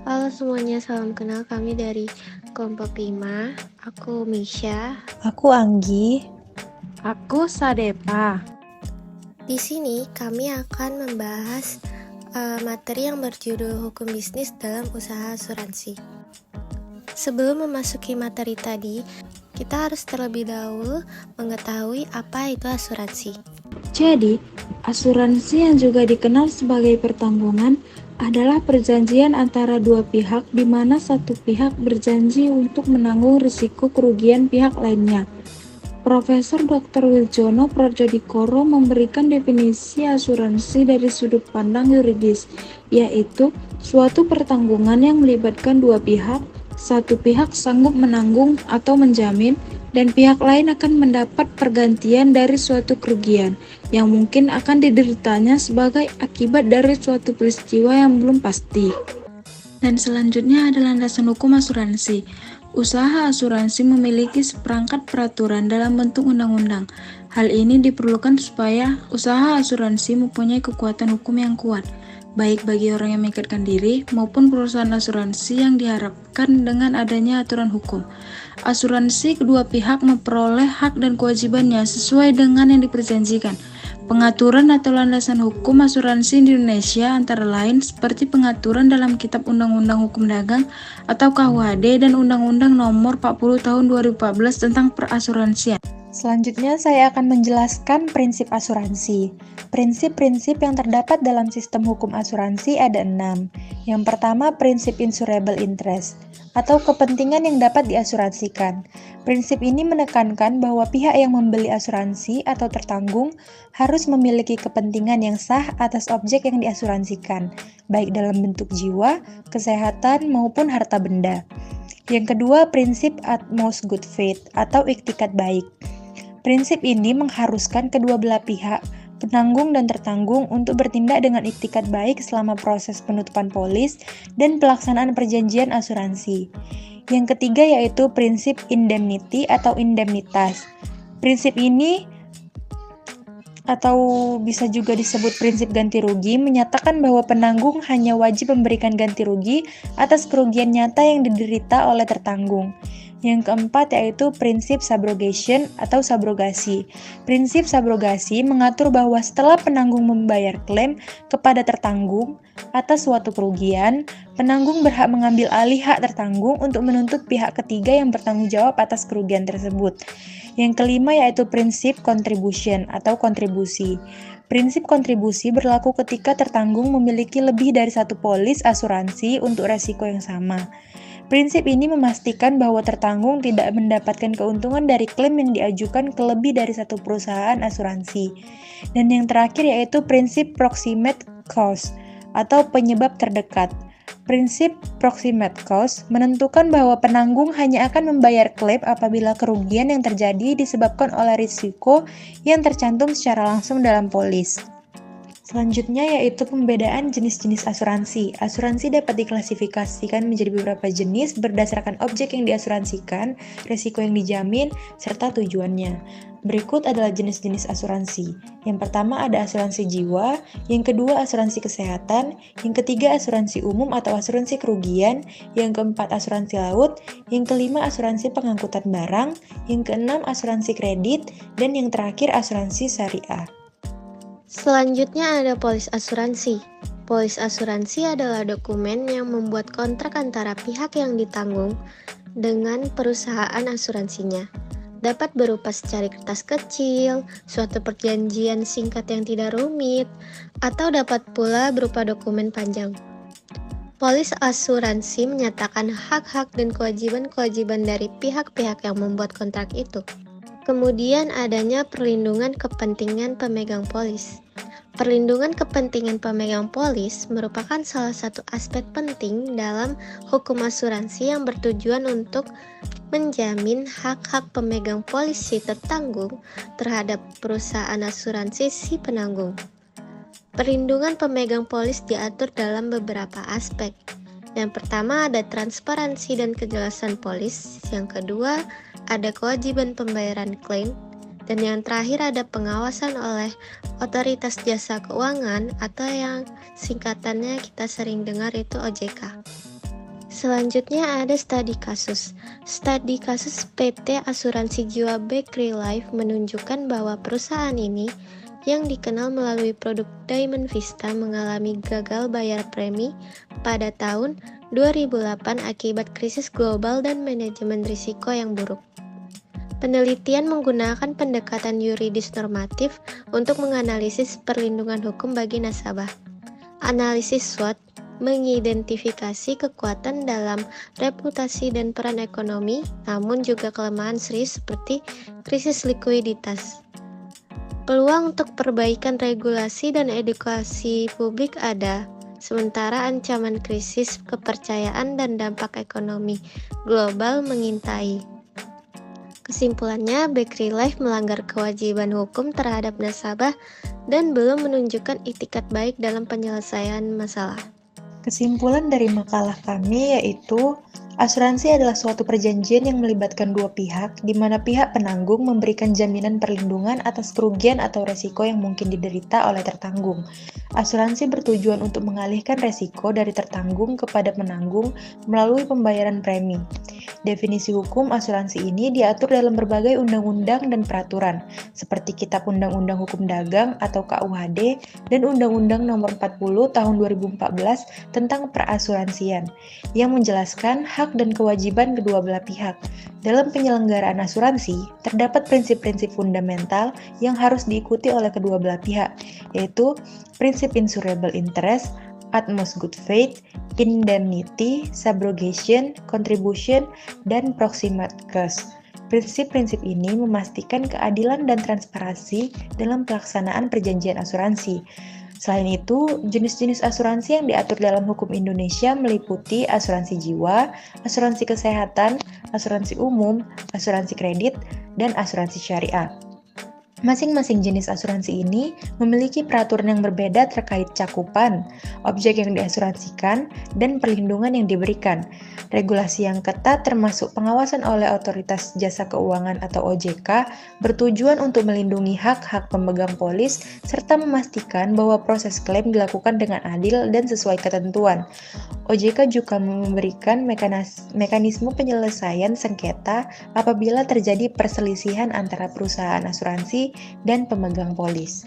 Halo semuanya, salam kenal, kami dari kelompok 5. Aku Misha. Aku Anggi. Aku Sadepa. Di sini kami akan membahas materi yang berjudul Hukum Bisnis dalam Usaha Asuransi. Sebelum memasuki materi tadi, kita harus terlebih dahulu mengetahui apa itu asuransi. Jadi, asuransi yang juga dikenal sebagai pertanggungan adalah perjanjian antara dua pihak di mana satu pihak berjanji untuk menanggung risiko kerugian pihak lainnya. Profesor Dr. Wiljono Pradjodikoro memberikan definisi asuransi dari sudut pandang yuridis, yaitu suatu pertanggungan yang melibatkan dua pihak, satu pihak sanggup menanggung atau menjamin, dan pihak lain akan mendapat pergantian dari suatu kerugian yang mungkin akan dideritanya sebagai akibat dari suatu peristiwa yang belum pasti. Dan selanjutnya adalah landasan hukum asuransi. Usaha asuransi memiliki seperangkat peraturan dalam bentuk undang-undang. Hal ini diperlukan supaya usaha asuransi mempunyai kekuatan hukum yang kuat, baik bagi orang yang mengikatkan diri maupun perusahaan asuransi yang diharapkan dengan adanya aturan hukum. Asuransi kedua pihak memperoleh hak dan kewajibannya sesuai dengan yang diperjanjikan. Pengaturan atau landasan hukum asuransi di Indonesia antara lain seperti pengaturan dalam Kitab Undang-Undang Hukum Dagang atau KUHD dan Undang-Undang Nomor 40 Tahun 2014 tentang perasuransian. Selanjutnya saya akan menjelaskan prinsip asuransi. Prinsip-prinsip yang terdapat dalam sistem hukum asuransi ada 6. Yang pertama, prinsip insurable interest atau kepentingan yang dapat diasuransikan. Prinsip ini menekankan bahwa pihak yang membeli asuransi atau tertanggung harus memiliki kepentingan yang sah atas objek yang diasuransikan, baik dalam bentuk jiwa, kesehatan, maupun harta benda. Yang kedua, prinsip utmost good faith atau iktikat baik. Prinsip ini mengharuskan kedua belah pihak, penanggung dan tertanggung, untuk bertindak dengan iktikat baik selama proses penutupan polis dan pelaksanaan perjanjian asuransi. Yang ketiga yaitu prinsip indemnity atau indemnitas. Prinsip ini atau bisa juga disebut prinsip ganti rugi menyatakan bahwa penanggung hanya wajib memberikan ganti rugi atas kerugian nyata yang diderita oleh tertanggung. Yang keempat yaitu prinsip subrogation atau subrogasi. Prinsip subrogasi mengatur bahwa setelah penanggung membayar klaim kepada tertanggung atas suatu kerugian, penanggung berhak mengambil alih hak tertanggung untuk menuntut pihak ketiga yang bertanggung jawab atas kerugian tersebut. Yang kelima yaitu prinsip contribution atau kontribusi. Prinsip kontribusi berlaku ketika tertanggung memiliki lebih dari satu polis asuransi untuk resiko yang sama. Prinsip ini memastikan bahwa tertanggung tidak mendapatkan keuntungan dari klaim yang diajukan ke lebih dari satu perusahaan asuransi. Dan yang terakhir yaitu prinsip proximate cause atau penyebab terdekat. Prinsip proximate cause menentukan bahwa penanggung hanya akan membayar klaim apabila kerugian yang terjadi disebabkan oleh risiko yang tercantum secara langsung dalam polis. Selanjutnya yaitu pembedaan jenis-jenis asuransi. Asuransi dapat diklasifikasikan menjadi beberapa jenis berdasarkan objek yang diasuransikan, risiko yang dijamin, serta tujuannya. Berikut adalah jenis-jenis asuransi. Yang pertama ada asuransi jiwa, yang kedua asuransi kesehatan, yang ketiga asuransi umum atau asuransi kerugian, yang keempat asuransi laut, yang kelima asuransi pengangkutan barang, yang keenam asuransi kredit, dan yang terakhir asuransi syariah. Selanjutnya ada polis asuransi. Polis asuransi adalah dokumen yang membuat kontrak antara pihak yang ditanggung dengan perusahaan asuransinya. Dapat berupa secari kertas kecil, suatu perjanjian singkat yang tidak rumit, atau dapat pula berupa dokumen panjang. Polis asuransi menyatakan hak-hak dan kewajiban-kewajiban dari pihak-pihak yang membuat kontrak itu. Kemudian adanya perlindungan kepentingan pemegang polis. Perlindungan kepentingan pemegang polis merupakan salah satu aspek penting dalam hukum asuransi yang bertujuan untuk menjamin hak-hak pemegang polis si tertanggung terhadap perusahaan asuransi si penanggung. Perlindungan pemegang polis diatur dalam beberapa aspek. Yang pertama ada transparansi dan kejelasan polis, yang kedua ada kewajiban pembayaran klaim, dan yang terakhir ada pengawasan oleh otoritas jasa keuangan atau yang singkatannya kita sering dengar itu OJK. Selanjutnya ada studi kasus. Studi kasus PT Asuransi Jiwa Bakery Life menunjukkan bahwa perusahaan ini yang dikenal melalui produk Diamond Vista mengalami gagal bayar premi pada tahun 2008 akibat krisis global dan manajemen risiko yang buruk. Penelitian menggunakan pendekatan yuridis normatif untuk menganalisis perlindungan hukum bagi nasabah. Analisis SWOT mengidentifikasi kekuatan dalam reputasi dan peran ekonomi, namun juga kelemahan serius seperti krisis likuiditas. Peluang untuk perbaikan regulasi dan edukasi publik ada, sementara ancaman krisis kepercayaan dan dampak ekonomi global mengintai. Kesimpulannya, Bakery Life melanggar kewajiban hukum terhadap nasabah dan belum menunjukkan itikat baik dalam penyelesaian masalah. Kesimpulan dari makalah kami yaitu asuransi adalah suatu perjanjian yang melibatkan dua pihak, di mana pihak penanggung memberikan jaminan perlindungan atas kerugian atau resiko yang mungkin diderita oleh tertanggung. Asuransi bertujuan untuk mengalihkan resiko dari tertanggung kepada penanggung melalui pembayaran premi. Definisi hukum asuransi ini diatur dalam berbagai undang-undang dan peraturan, seperti Kitab Undang-Undang Hukum Dagang atau KUHD dan Undang-Undang Nomor 40 Tahun 2014 tentang perasuransian, yang menjelaskan hak dan kewajiban kedua belah pihak. Dalam penyelenggaraan asuransi, terdapat prinsip-prinsip fundamental yang harus diikuti oleh kedua belah pihak, yaitu prinsip insurable interest, utmost good faith, indemnity, subrogation, contribution, dan proximate cause. Prinsip-prinsip ini memastikan keadilan dan transparansi dalam pelaksanaan perjanjian asuransi. Selain itu, jenis-jenis asuransi yang diatur dalam hukum Indonesia meliputi asuransi jiwa, asuransi kesehatan, asuransi umum, asuransi kredit, dan asuransi syariah. Masing-masing jenis asuransi ini memiliki peraturan yang berbeda terkait cakupan, objek yang diasuransikan, dan perlindungan yang diberikan. Regulasi yang ketat termasuk pengawasan oleh Otoritas Jasa Keuangan atau OJK bertujuan untuk melindungi hak-hak pemegang polis serta memastikan bahwa proses klaim dilakukan dengan adil dan sesuai ketentuan. OJK juga memberikan mekanisme penyelesaian sengketa apabila terjadi perselisihan antara perusahaan asuransi dan pemegang polis.